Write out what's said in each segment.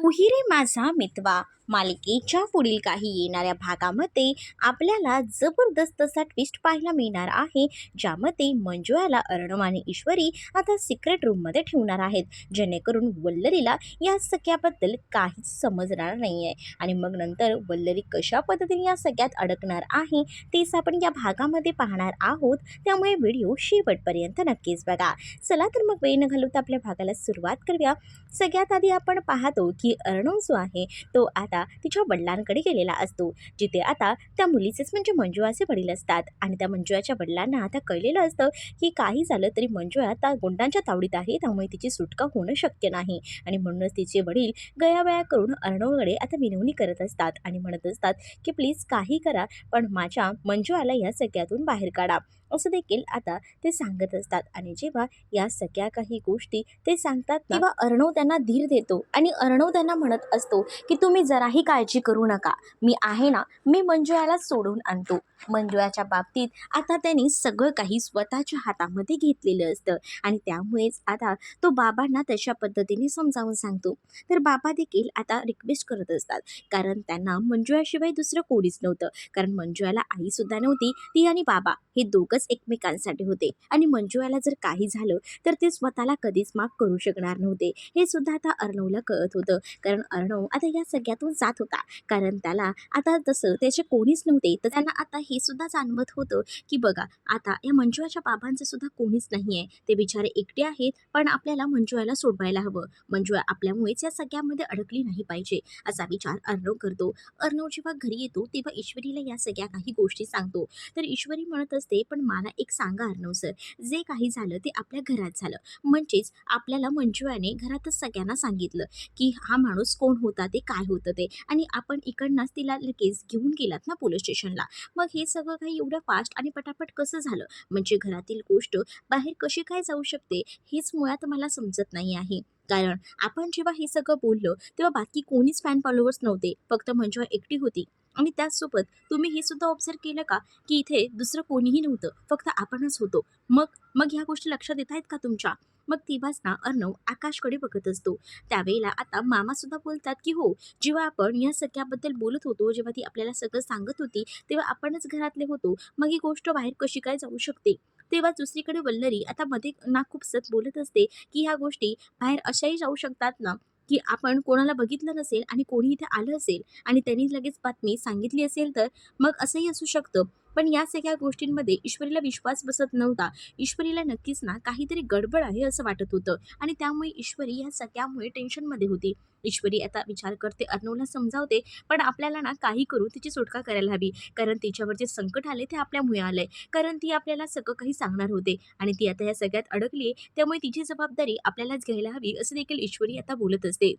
तूही रे माझा मितवा मालिकेच्या पुढील काही येणाऱ्या भागामध्ये आपल्याला जबरदस्त असा ट्विस्ट पाहायला मिळणार आहे, ज्यामध्ये मंजुळाला अर्णव आणि ईश्वरी आता सिक्रेट रूममध्ये ठेवणार आहेत, जेणेकरून वल्लरीला या सगळ्याबद्दल काहीच समजणार नाही आहे. आणि मग नंतर वल्लरी कशा पद्धतीने या सगळ्यात अडकणार आहे तेच आपण या भागामध्ये पाहणार आहोत, त्यामुळे व्हिडिओ शेवटपर्यंत नक्कीच बघा. चला तर मग वेळ न घालवता आपल्या भागाला सुरुवात करूया. सगळ्यात आधी आपण पाहतो की अर्णव जो आहे तो आता तिच्या वडिलांकडे गेलेला असतो, जिथे आता त्या मुलीचेच म्हणजे मंजुळाचे वडील असतात. आणि त्या मंजुळाच्या वडिलांना आता कळलेलं असतं की काही झालं तरी मंजुळा आता गुंडांच्या तावडीत आहे, त्यामुळे तिची सुटका होणं शक्य नाही. आणि म्हणूनच तिचे वडील गयावया करून अर्णवकडे आता विनवणी करत असतात आणि म्हणत असतात की प्लीज काही करा, पण माझ्या मंजुळाला या सगळ्यातून बाहेर काढा, असं देखील आता ते सांगत असतात. आणि जेव्हा या सगळ्या काही गोष्टी ते सांगतात ना, तेव्हा अर्णव त्यांना धीर देतो आणि अर्णव त्यांना म्हणत असतो की तुम्ही जराही काळजी करू नका, मी आहे ना, मी मंजुळाला सोडून आणतो. मंजुळाच्या बाबतीत आता त्यांनी सगळं काही स्वतःच्या हातामध्ये घेतलेलं असतं आणि त्यामुळेच आता तो बाबांना तशा पद्धतीने समजावून सांगतो. तर बाबा देखील आता रिक्वेस्ट करत असतात, कारण त्यांना मंजुळाशिवाय दुसरं कोणीच नव्हतं. कारण मंजुळाला आई सुद्धा नव्हती, ती आणि बाबा हे दोघंच एकमेकांसाठी होते. आणि मंजुळाला जर काही झालं तर ते स्वतःला कधीच माफ करू शकणार नव्हते, हे सुद्धा आता अर्णवला कळत होतं. कारण अर्णव आता या सगळ्यातून जात होता, कारण त्याला आता जसं त्याचे कोणीच नव्हते, तर त्यांना आता हे सुद्धा जाणवत होतं की बघा, आता या मंजुळाच्या बाबांचं सुद्धा कोणीच नाही आहे, ते बिचारे एकटे आहेत, पण आपल्याला मंजुळाला सोडवायला हवं, मंजुळा आपल्यामुळेच या सगळ्यामध्ये अडकली नाही पाहिजे, असा विचार अर्णव करतो. अर्णव जेव्हा घरी येतो तेव्हा ईश्वरीला या सगळ्या काही गोष्टी सांगतो. तर ईश्वरी म्हणत असते, पण मला एक सांगा अर्णव सर, जे काही झालं ते आपल्या घरात झालं, म्हणजेच आपल्याला मंजुळाने घरातच सगळ्यांना सांगितलं की हा माणूस कोण होता, ते काय होतं ते, आणि आपण इकडनंच तिला लगेच घेऊन गेलात ना पोलीस स्टेशनला. मग हे सगळं काही एवढं फास्ट आणि पटापट कसं झालं, म्हणजे घरातील गोष्ट बाहेर कशी काय जाऊ शकते, हेच मुळात मला समजत नाही आहे. कारण आपण जेव्हा हे सगळं बोललो तेव्हा बाकी कोणीच फॅन फॉलोअर्स नव्हते, फक्त मंजुळा एकटी होती. आणि त्याचसोबत तुम्ही हे सुद्धा ऑब्झर्व केलं का की इथे दुसरं कोणीही नव्हतं, फक्त आपणच होतो. मग मग ह्या गोष्टी लक्षात येत आहेत का तुमच्या? मग तेव्हाच ना अर्णव आकाशकडे बघत असतो. त्यावेळेला आता मामा सुद्धा बोलतात की हो, जेव्हा आपण या सगळ्याबद्दल बोलत होतो, जेव्हा ती आपल्याला सगळं सांगत होती, तेव्हा आपणच घरातले होतो, मग ही गोष्ट बाहेर कशी काय जाऊ शकते. तेव्हा दुसरीकडे वल्लरी आता मध्ये ना खूप सत बोलत असते की ह्या गोष्टी बाहेर अशाही जाऊ शकतात ना, की आपण कोणाला बघितलं नसेल आणि कोणी इथे आलं असेल आणि त्यांनी लगेच बातमी सांगितली असेल, तर मग असंही असू शकतं. पण या सगळ्या गोष्टींमध्ये ईश्वरीला विश्वास बसत नव्हता. ईश्वरीला नक्कीच ना काहीतरी गडबड आहे असं वाटत होतं आणि त्यामुळे ईश्वरी या सगळ्यामुळे टेन्शनमध्ये होती. ईश्वरी आता विचार करते, अर्णवला समजावते, पण आपल्याला ना काही करून तिची सुटका करायला हवी, कारण तिच्यावर जे संकट आले ते आपल्यामुळे आलंय. कारण ती आपल्याला सगळं काही सांगणार होते आणि ती आता या सगळ्यात अडकली, त्यामुळे तिची जबाबदारी आपल्यालाच घ्यायला हवी, असं देखील ईश्वरी आता बोलत असते.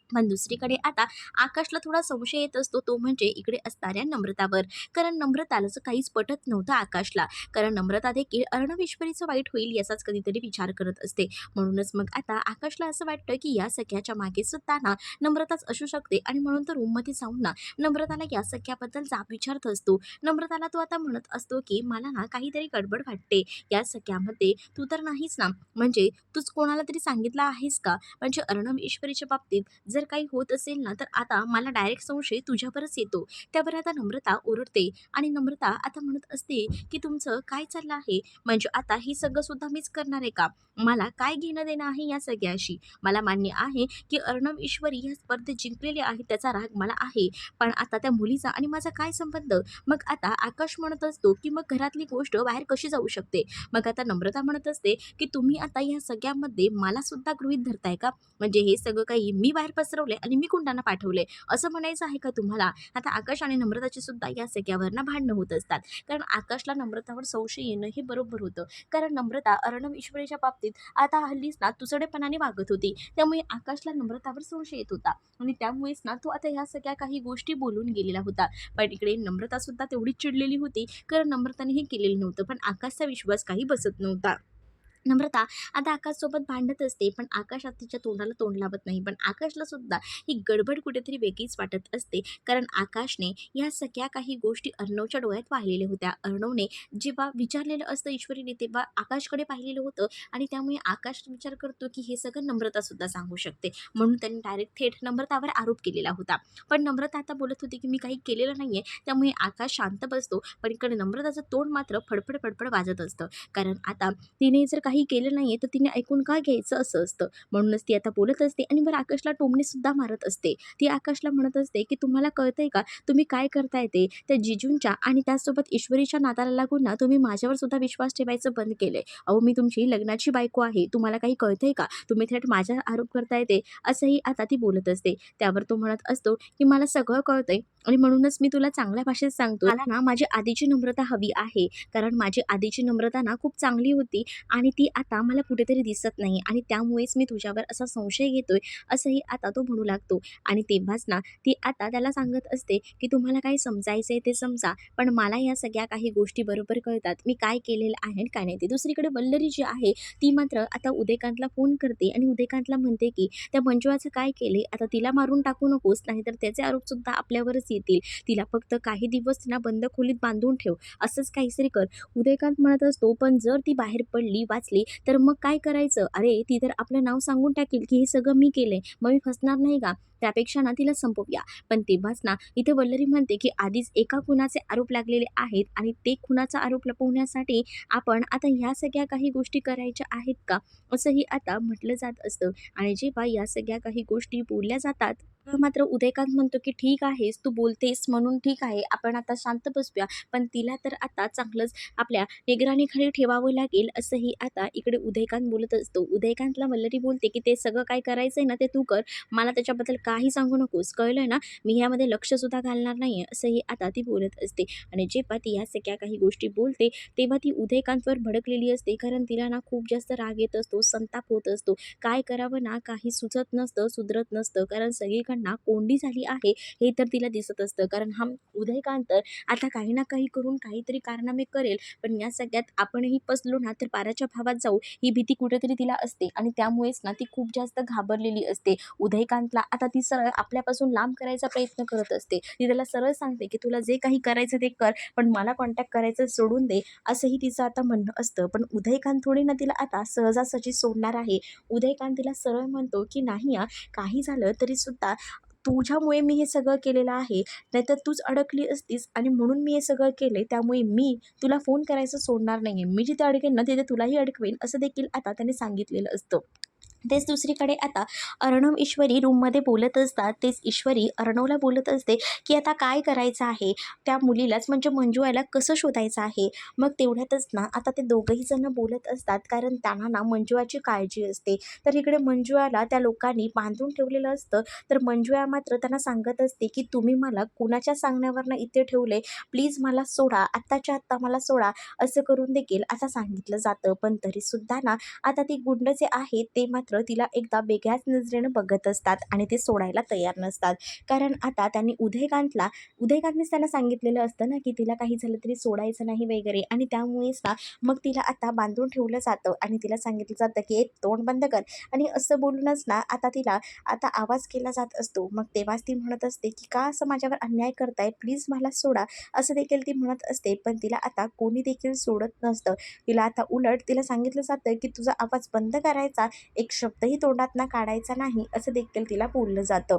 पण दुसरीकडे आता आकाशला थोडा संशय येत असतो, तो म्हणजे इकडे असणाऱ्या नम्रतावर. कारण नम्रताला असं काहीच पटत नव्हतं आकाशला, कारण नम्रता देखील अर्णव ईश्वरीचं वाईट होईल याचाच कधीतरी विचार करत असते. म्हणूनच मग आता आकाशला असं वाटतं की या सगळ्याच्या मागे सुद्धा ना नम्रताच असू शकते, आणि म्हणून तो रूममध्ये जाऊन ना नम्रताला या सगळ्याबद्दल जाब विचारत असतो. नम्रताला तो आता म्हणत असतो की मला ना काहीतरी गडबड वाटते या सगळ्यामध्ये, तू तर नाहीच ना, म्हणजे तूच कोणाला तरी सांगितलं आहेस का, म्हणजे अर्णव ईश्वरीच्या बाबतीत जर काही होत असेल ना, तर आता मला डायरेक्ट संशय तुझ्यावरच येतो. त्यावर आता नम्रता ओरडते आणि नम्रता आता म्हणत असते की तुमचं काय चाललं आहे, म्हणजे आता हे सगळं सुद्धा मीच करणार आहे का, मला काय घेणं देणं आहे या सगळ्याशी. मला मान्य आहे की अर्णव ईश्वरी ह्या स्पर्धेत जिंकलेले आहे, त्याचा राग मला आहे, पण आता त्या मुलीचा आणि माझा काय संबंध. मग आता आकाश म्हणत असतो की मग घरातली गोष्ट बाहेर कशी जाऊ शकते. मग आता नम्रता म्हणत असते की तुम्ही आता या सगळ्यामध्ये मला सुद्धा गृहीत धरताय का, म्हणजे हे सगळं काही मी बाहेर पसरवले आणि मी कुंडांना पाठवले, असं म्हणायचं आहे का तुम्हाला. आता आकाश आणि नम्रताची सुद्धा या सगळ्यावरनं भांडणं होत असतात, कारण आकाशला नम्रतावर संशय येणं हे बरोबर होतं. कारण नम्रता अर्णव ईश्वरीच्या बाबतीत आता हल्लीच ना तुसडेपणाने वागत होती, त्यामुळे आकाशला नम्रतावर संशय येत होता आणि त्यामुळेच ना तो आता ह्या सगळ्या काही गोष्टी बोलून गेलेला होता. पण इकडे नम्रता सुद्धा तेवढीच चिडलेली होती, कारण नम्रताने हे केलेलं नव्हतं, पण आकाशचा विश्वास काही बसत नव्हता. नम्रता आता आकाशसोबत भांडत असते, पण आकाश आता तिच्या तोंडाला तोंड लावत नाही. पण आकाशला सुद्धा ही गडबड कुठेतरी वेगळीच वाटत असते. कारण आकाशने या सगळ्या काही गोष्टी अर्णवच्या डोळ्यात पाहिलेल्या होत्या. अर्णवने जेव्हा विचारलेलं असतं ईश्वरीने, तेव्हा आकाशकडे पाहिलेलं होतं आणि त्यामुळे आकाश विचार करतो, की हे सगळं नम्रतासुद्धा सांगू शकते. म्हणून त्यांनी डायरेक्ट थेट नम्रतावर आरोप केलेला होता. पण नम्रता आता बोलत होती, की मी काही केलेलं नाहीये. त्यामुळे आकाश शांत बसतो. पण इकडे नम्रताचं तोंड मात्र फडफड वाजत असतं. कारण आता तिने जर काही केलं नाहीये, तर तिने ऐकून का घ्यायचं असं असतं. म्हणूनच ती आता बोलत असते आणि बरं आकाशला टोमणेसुद्धा मारत असते. ती आकाशला म्हणत असते, की "तुम्हाला कळतंय का? तुम्ही काय करताय ते? त्या जिजूंच्या आणि त्याचसोबत ईश्वरीच्या नादाला लागून ना तुम्ही माझ्यावर सुद्धा विश्वास ठेवायचं बंद केलंय. अहो, मी तुमची लग्नाची बायको आहे. तुम्हाला काही कळतंय का? तुम्ही थेट माझ्यावर आरोप करताय ते." असंही आता ती बोलत असते. त्यावर तो म्हणत असतो, की "मला सगळं कळतंय आणि म्हणूनच मी तुला चांगल्या भाषेत सांगतोय. मला ना माझी आधीची नम्रता हवी आहे. कारण माझी आधीची नम्रता ना खूप चांगली होती आणि ती आता मला कुठेतरी दिसत नाही आणि त्यामुळेच मी तुझ्यावर असा संशय घेतोय." असंही आता तो म्हणू लागतो. आणि तेव्हाच ना ती आता त्याला सांगत असते, की "तुम्हाला काय समजायचंय ते समजा, पण मला या सगळ्या काही गोष्टी बरोबर कळतात. मी काय केलेलं आहे आणि काय नाही ते." दुसरीकडे वल्लरी जी आहे ती मात्र आता उदयकांतला फोन करते आणि उदयकांतला म्हणते, की "त्या मंजुळाचं काय केलंय? आता तिला मारून टाकू नकोस, नाहीतर त्याचे आरोपसुद्धा आपल्यावरच येतील. तिला फक्त काही दिवस ना बंद खोलीत बांधून ठेव. असंच काहीतरी कर." उदयकांत म्हणत असतो, "पण जर ती बाहेर पडली, वाचली, तर मग काय करायचं? अरे, ती तर आपलं नाव सांगून टाकेल, की हे सगळं मी केलंय. मग मी फसणार नाही का? त्यापेक्षा ना तिला संपवूया." पण तेव्हाच ना इथे वल्लरी म्हणते, की आधीच एका खुनाचे आरोप लागलेले आहेत आणि ते खुनाचा आरोप लपवण्यासाठी आपण आता ह्या सगळ्या काही गोष्टी करायच्या आहेत का? असंही आता म्हटलं जात असतं. आणि जेव्हा या सगळ्या काही गोष्टी बोलल्या जातात, तेव्हा मात्र उदयकांत म्हणतो, की "ठीक आहेस, तू बोलतेस म्हणून ठीक आहे. आपण आता शांत बसूया. पण तिला तर आता चांगलंच आपल्या निगराणीखाली ठेवावं लागेल." असंही आता इकडे उदयकांत बोलत असतो. उदयकांतला वल्लरी बोलते, की "ते सगळं काय करायचंय ना ते तू कर. मला त्याच्याबद्दल काही सांगू नकोस. कळलंय ना? मी ह्यामध्ये लक्षसुद्धा घालणार नाहीये." असंही आता ती बोलत असते. आणि जेव्हा ती ह्या सगळ्या काही गोष्टी बोलते, तेव्हा ती उदयकांतवर भडकलेली असते. कारण तिला ना खूप जास्त राग येत असतो, संताप होत असतो. काय करावं ना काही सुचत नसतं, सुधरत नसतं. कारण सगळीकडनं कोंडी झाली आहे हे तर तिला दिसत असतं. कारण हा उदयकांत आता काही ना काही करून काहीतरी कारनामे करेल. पण या सगळ्यात आपणही फसलो ना तर पाराच्या भावात जाऊ ही भीती कुठेतरी तिला असते आणि त्यामुळेच ना ती खूप जास्त घाबरलेली असते. उदयकांतला आता ती सरळ आपल्यापासून लांब करायचा प्रयत्न करत असते. ती त्याला सरळ सांगते, की "तुला जे काही करायचं ते कर, पण मला कॉन्टॅक्ट करायचं सोडून दे." असंही तिचं आता म्हणणं असतं. पण उदयकांत थोडी ना तिला आता सहजासहजी सोडणार आहे. उदयकांत तिला सरळ म्हणतो, की "नाही हां, काही झालं तरीसुद्धा तुझ्यामुळे मी हे सगळं केलेलं आहे. नाहीतर तूच अडकली असतीस आणि म्हणून मी हे सगळं केलंय. त्यामुळे मी तुला फोन करायचं सोडणार नाहीये. मी जिथे अडकेन ना तिथे तुलाही अडकवेन." असं देखील आता त्याने सांगितलेलं असतं. तेच दुसरीकडे आता अर्णव ईश्वरी रूममध्ये बोलत असतात. तेच ईश्वरी अर्णवला बोलत असते, की आता काय करायचं आहे? त्या मुलीलाच म्हणजे मंजुळाला कसं शोधायचं आहे? मग तेवढ्यातच ना आता ते दोघंही जण बोलत असतात. कारण त्यांना ना मंजुळाची काळजी असते. तर इकडे मंजुळाला त्या लोकांनी बांधून ठेवलेलं असतं. तर मंजुळा मात्र त्यांना सांगत असते, की "तुम्ही मला कुणाच्या सांगण्यावरनं इथे ठेवले? प्लीज मला सोडा. आत्ताच्या आत्ता मला सोडा." असं करून देखील आता सांगितलं जातं. पण तरीसुद्धा ना आता ती गुंड जे आहेत ते मात्र तिला एकदा वेगळ्याच नजरेनं बघत असतात आणि ते सोडायला तयार नसतात. कारण आता त्यांनी उदयकांतनेच त्यांना सांगितलेलं असतं ना, की तिला काही झालं तरी सोडायचं नाही वगैरे आणि त्यामुळेच ना मग तिला आता बांधून ठेवलं जातं आणि तिला सांगितलं जातं, की "एक तोंड बंद कर." आणि असं बोलूनच ना आता तिला आता आवाज केला जात असतो. मग तेव्हाच ती म्हणत असते, की "का असं माझ्यावर अन्याय करताय? प्लीज मला सोडा." असं देखील ती म्हणत असते. पण तिला आता कोणी देखील सोडत नसतं. तिला आता उलट तिला सांगितलं जातं, की "तुझा आवाज बंद करायचा, एक शब्दही तोंडातनं काढायचा नाही." असं देखील तिला बोललं जातं.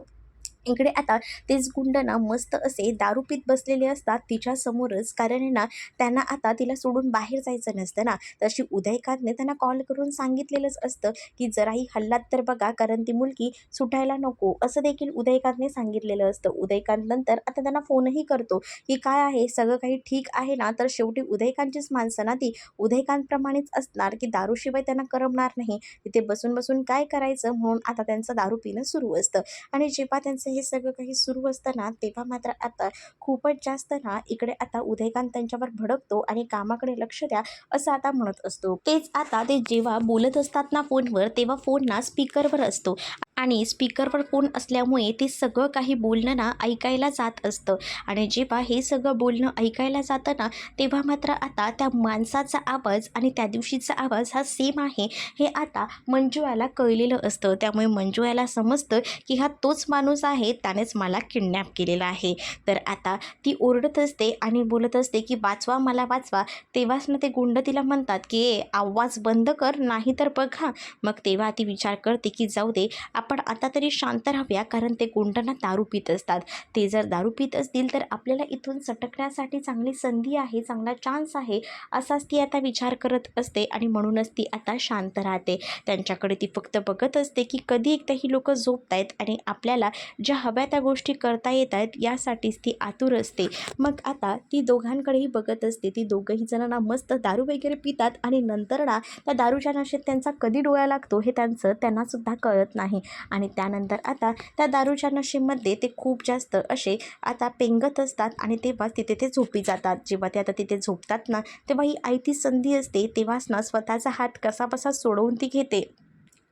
इकडे आता तेच गुंड ना मस्त असे दारू पीत बसलेले असतात तिच्या समोरच. कारण आहे ना त्यांना आता तिला सोडून बाहेर जायचं नसतं ना. तशी उदयकांतने त्यांना कॉल करून सांगितलेलंच असतं, की "जराही हल्लात तर बघा, कारण ती मुलगी सुटायला नको." असं देखील उदयकांतने सांगितलेलं असतं. उदयकांत नंतर आता त्यांना फोनही करतो, की "काय आहे, सगळं काही ठीक आहे ना?" तर शेवटी उदयकांतचीच माणसं ना ती उदयकांतप्रमाणेच असणार, की दारूशिवाय त्यांना करमणार नाही. तिथे बसून काय करायचं म्हणून आता त्यांचं दारू पिणं सुरू असतं. आणि जेव्हा त्यांचं असं हे सगळं काही सुरू असतं ना, तेव्हा मात्र आता खूपच जास्त ना इकडे आता उदयकांत त्यांच्यावर भडकतो आणि कामाकडे लक्ष द्या असं आता म्हणत असतो. तेच आता ते जेव्हा बोलत असतात ना फोनवर, तेव्हा फोन ना स्पीकरवर असतो आणि स्पीकरवर फोन असल्यामुळे ते सगळं काही बोलणं ना ऐकायला जात असतं आणि जेव्हा हे सगळं बोलणं ऐकायला जातं ना, तेव्हा मात्र आता त्या माणसाचा आवाज आणि त्या दिवशीचा आवाज हा सेम आहे हे आता मंजू याला कळलेलं असतं. त्यामुळे मंजू याला समजतं की हा तोच माणूस आहे, त्यानेच मला किडनॅप केलेला आहे. तर आता ती ओरडत असते आणि बोलत असते की वाचवा, मला वाचवा. तेव्हाच ना ते गुंड तिला म्हणतात की आवाज बंद कर, नाही तर बघ हां. मग तेव्हा ती विचार करते की जाऊ दे, आपण आता तरी शांत राहूया, कारण ते गुंड ना दारू पीत असतात. ते जर दारू पीत असतील तर आपल्याला इथून सटकण्यासाठी चांगली संधी आहे, चांगला चान्स आहे, असाच ती आता विचार करत असते आणि म्हणूनच ती आता शांत राहते. त्यांच्याकडे ती फक्त बघत असते की कधी एकदा ही लोकं झोपतायत आणि आपल्याला ज्या हव्या त्या गोष्टी करता येत आहेत यासाठीच ती आतुर असते. मग आता ती दोघांकडेही बघत असते. ती दोघंही जणांना मस्त दारू वगैरे पितात आणि नंतर ना त्या दारूच्या नशेत त्यांचा कधी डोळा लागतो हे त्यांनासुद्धा कळत नाही आणि त्यानंतर आता त्या दारूच्या नशेमध्ये ते खूप जास्त असे आता पेंगत असतात आणि तेव्हा तिथे ते झोपी जातात. जेव्हा ते आता तिथे झोपतात ना, तेव्हा ही आयती संधी असते. तेव्हाच ना स्वतःचा हात कसाबसा सोडवून ती घेते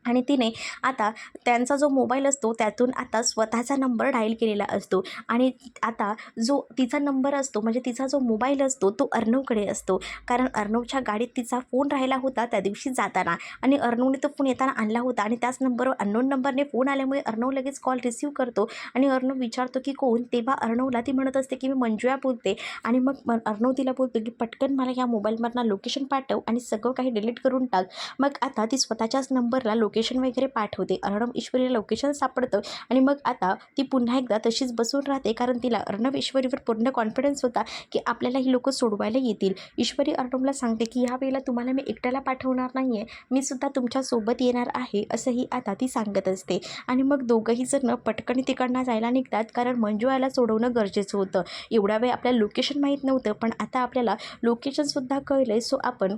आणि तिने आता त्यांचा जो मोबाईल असतो त्यातून आता स्वतःचा नंबर डायल केलेला असतो आणि आता जो तिचा नंबर असतो म्हणजे तिचा जो मोबाईल असतो तो अर्णवकडे असतो. कारण अर्णवच्या गाडीत तिचा फोन राहिला होता त्या दिवशी जाताना आणि अर्णवने तो फोन येताना आणला होता आणि त्याच नंबरवर अननोन नंबरने फोन आल्यामुळे अर्णव लगेच कॉल रिसीव्ह करतो आणि अर्णव विचारतो की कोण. तेव्हा अर्णवला ती म्हणत असते की मी मंजुळा बोलते आणि मग अर्णव तिला बोलतो की पटकन मला या मोबाईलमधनं लोकेशन पाठव आणि सगळं काही डिलीट करून टाक. मग आता ती स्वतःच्याच नंबरला लोकेशन वगैरे पाठवते. अर्णव ईश्वरीला लोकेशन सापडतं आणि मग आता ती पुन्हा एकदा तशीच बसून राहते, कारण तिला अर्णव ईश्वरीवर पूर्ण कॉन्फिडन्स होता की आपल्याला ही लोकं सोडवायला येतील. ईश्वरी अर्णवला सांगते की यावेळेला तुम्हाला मी एकट्याला पाठवणार नाही आहे, मी सुद्धा तुमच्यासोबत येणार आहे, असंही आता ती सांगत असते. आणि मग दोघंही जण पटकन तिकडनं जायला निघतात, कारण मंजू याला सोडवणं गरजेचं होतं. एवढा वेळ आपल्याला लोकेशन माहीत नव्हतं, पण आता आपल्याला लोकेशनसुद्धा कळलं आहे. सो आपण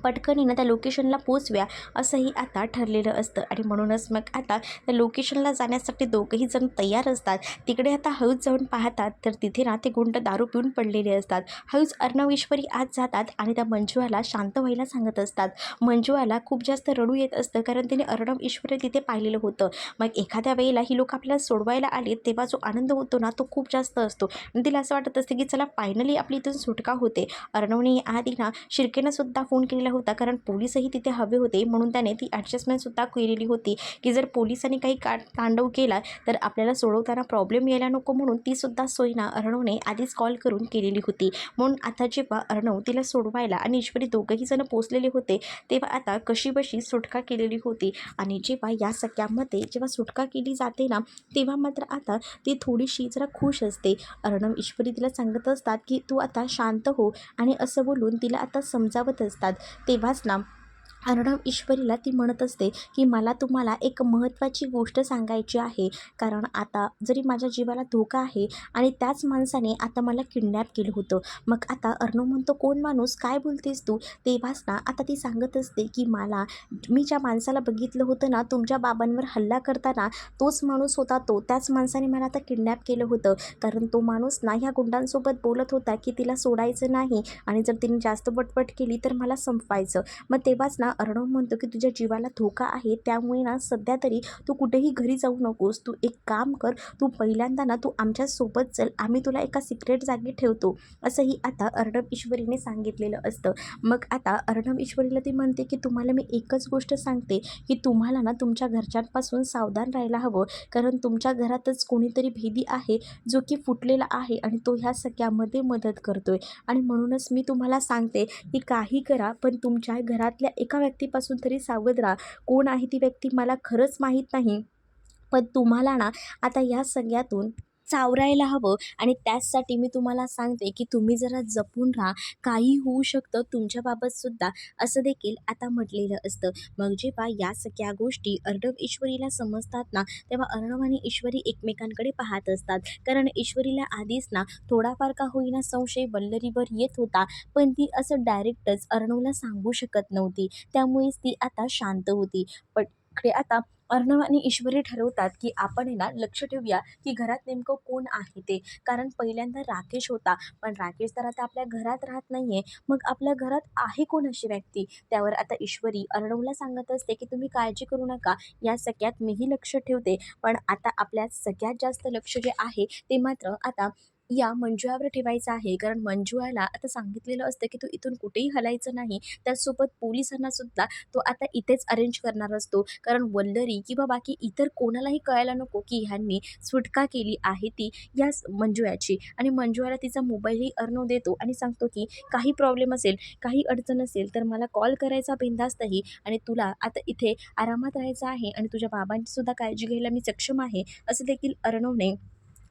पटकन त्या लोकेशनला पोचव्या असंही आता ठरलेलं असतं आणि म्हणूनच मग आता त्या लोकेशनला जाण्यासाठी दोघंही जण तयार असतात. तिकडे आता हळूच जाऊन पाहतात तर तिथे ना ते गुंड दारू पिऊन पडलेले असतात. हळूच अर्णव ईश्वरी आत जातात आणि त्या मंजुळाला शांत व्हायला सांगत असतात. मंजुळाला खूप जास्त रडू येत असतं, कारण तिने अर्णव ईश्वरी तिथे पाहिलेलं होतं. मग एखाद्या वेळेला ही लोक आपल्याला सोडवायला आली तेव्हा जो आनंद होतो ना तो खूप जास्त असतो आणि तिला असं वाटत असतं की चला फायनली आपली इथून सुटका होते. अर्णवने आधी ना शिर्केनं सुद्धा फोन केलेला होता, कारण पोलीसही तिथे हवे होते, म्हणून त्याने ती ॲडजस्टमेंटसुद्धा केलेली होती की जर पोलिसांनी काही तांडव केला तर आपल्याला सोडवताना प्रॉब्लेम यायला नको, म्हणून तीसुद्धा सोय ना अर्णवने आधीच कॉल करून केलेली होती. म्हणून आता जेव्हा अर्णव तिला सोडवायला आणि ईश्वरी दोघंही जण पोचलेले होते तेव्हा आता कशीबशी सुटका केलेली होती आणि जेव्हा या सगळ्यामध्ये जेव्हा सुटका केली जाते ना, तेव्हा मात्र आता ती थोडीशी जरा खुश असते. अर्णव ईश्वरी तिला सांगत असतात की तू आता शांत हो आणि असं बोलून तिला आता समजावत असतात. तेव्हाच ना अर्णव ईश्वरीला ती म्हणत असते की मला तुम्हाला एक महत्त्वाची गोष्ट सांगायची आहे, कारण आता जरी माझ्या जीवाला धोका आहे आणि त्याच माणसाने आता मला किडनॅप केलं होतं. मग आता अर्णव म्हणतो कोण माणूस, काय बोलतेस तू. तेव्हाच ना आता ती सांगत असते की मी ज्या माणसाला बघितलं होतं ना तुमच्या बाबांवर हल्ला करताना, तोच माणूस होता तो. त्याच माणसाने मला आता किडनॅप केलं होतं, कारण तो माणूस ना ह्या गुंडांसोबत बोलत होता की तिला सोडायचं नाही आणि जर तिने जास्त पटपट केली तर मला संपवायचं. मग तेव्हाच ना अर्णव म्हणतो की तुझ्या जीवाला धोका आहे, त्यामुळे ना सध्या तरी तू कुठेही घरी जाऊ नकोस. तू एक काम कर, तू पहिल्यांदा ना तू आमच्यासोबत चल, आम्ही तुला एका सिक्रेट जागी ठेवतो, असंही आता अर्णव ईश्वरीने सांगितलेलं असतं. मग आता अर्णव ईश्वरीला ती म्हणते की तुम्हाला मी एकच गोष्ट सांगते की तुम्हाला ना तुमच्या घरच्यांपासून सावधान राहायला हवं, कारण तुमच्या घरातच कोणीतरी भेदी आहे जो की फुटलेला आहे आणि तो ह्या सगळ्यामध्ये मदत करतोय आणि म्हणूनच मी तुम्हाला सांगते की काही करा, पण तुमच्या घरातल्या एका व्यक्तीपासून तरी सावध राहा. कोण आहे ती व्यक्ती मला खरंच माहीत नाही, पण तुम्हाला ना आता या सगळ्यातून सावरायला हवं आणि त्याचसाठी मी तुम्हाला सांगते की तुम्ही जरा जपून राहा, काही होऊ शकतं तुमच्याबाबतसुद्धा, असं देखील आता म्हटलेलं असतं. मग जेव्हा या सगळ्या गोष्टी अर्णव ईश्वरीला समजतात ना, तेव्हा अर्णव आणि ईश्वरी एकमेकांकडे पाहत असतात, कारण ईश्वरीला आधीच ना थोडाफार का होईना संशय वल्लरीवर येत होता, पण ती असं डायरेक्टच अर्णवला सांगू शकत नव्हती. त्यामुळेच ती आता शांत होती. पण इकडे आता अर्णव आणि ईश्वरी ठरवतात की आपण आहे ना लक्ष ठेवूया की घरात नेमकं कोण आहे ते. कारण पहिल्यांदा राकेश होता, पण राकेश तर आता आपल्या घरात राहत नाहीये. मग आपल्या घरात आहे कोण अशी व्यक्ती? त्यावर आता ईश्वरी अर्णवला सांगत असते की तुम्ही काळजी करू नका, या सगळ्यात मीही लक्ष ठेवते. पण आता आपल्यात सगळ्यात जास्त लक्ष जे आहे ते मात्र आता या मंजुळावर ठेवायचं आहे. कारण मंजुळाला आता सांगितलेलं असतं की तू इथून कुठेही हलायचं नाही. त्याचसोबत पोलिसांना सुद्धा तो आता इथेच अरेंज करणार असतो. कारण वल्लरी किंवा बाकी इतर कोणालाही कळायला नको की ह्यांनी सुटका केली आहे ती या मंजुळाची. आणि मंजुळाला तिचा मोबाईलही अर्णव देतो आणि सांगतो की काही प्रॉब्लेम असेल, काही अडचण असेल तर मला कॉल करायचा बिनधास्तही, आणि तुला आता इथे आरामात राहायचं आहे आणि तुझ्या बाबांची सुद्धा काळजी घ्यायला मी सक्षम आहे, असं देखील अर्णवने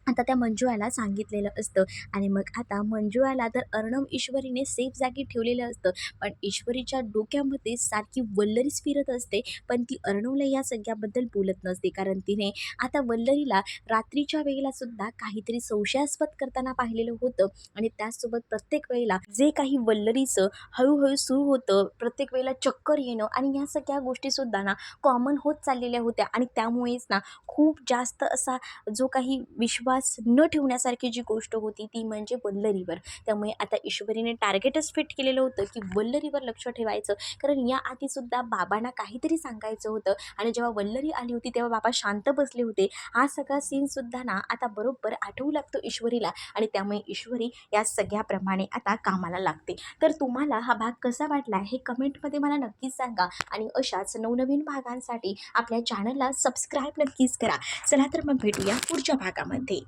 आता त्या मंजुळाला सांगितलेलं असतं. आणि मग आता मंजुळाला तर अर्णव ईश्वरीने सेफ जागी ठेवलेलं असतं. पण ईश्वरीच्या डोक्यामध्ये सारखी वल्लरीच फिरत असते. पण ती अर्णवला या सगळ्याबद्दल बोलत नसते. कारण तिने आता वल्लरीला रात्रीच्या वेळेला सुद्धा काहीतरी संशयास्पद करताना पाहिलेलं होतं. आणि त्याचसोबत प्रत्येक वेळेला जे काही वल्लरीचं हळूहळू सुरू होतं, प्रत्येक वेळेला चक्कर येणं आणि ह्या सगळ्या गोष्टीसुद्धा ना कॉमन होत चाललेल्या होत्या. आणि त्यामुळेच ना खूप जास्त असा जो काही विश्वास न ठेवण्यासारखी जी गोष्ट होती ती म्हणजे वल्लरीवर. त्यामुळे आता ईश्वरीने टार्गेटच फिट केलेलं होतं की वल्लरीवर लक्ष ठेवायचं. कारण या आधीसुद्धा बाबांना काहीतरी सांगायचं होतं आणि जेव्हा वल्लरी आली होती तेव्हा बाबा शांत बसले होते. हा सगळा सीनसुद्धा ना आता बरोबर आठवू लागतो ईश्वरीला. आणि त्यामुळे ईश्वरी या सगळ्याप्रमाणे आता कामाला लागते. तर तुम्हाला हा भाग कसा वाटला हे कमेंटमध्ये मला नक्कीच सांगा. आणि अशाच नवनवीन भागांसाठी आपल्या चॅनलला सबस्क्राईब नक्कीच करा. चला तर मग भेटूया पुढच्या भागामध्ये.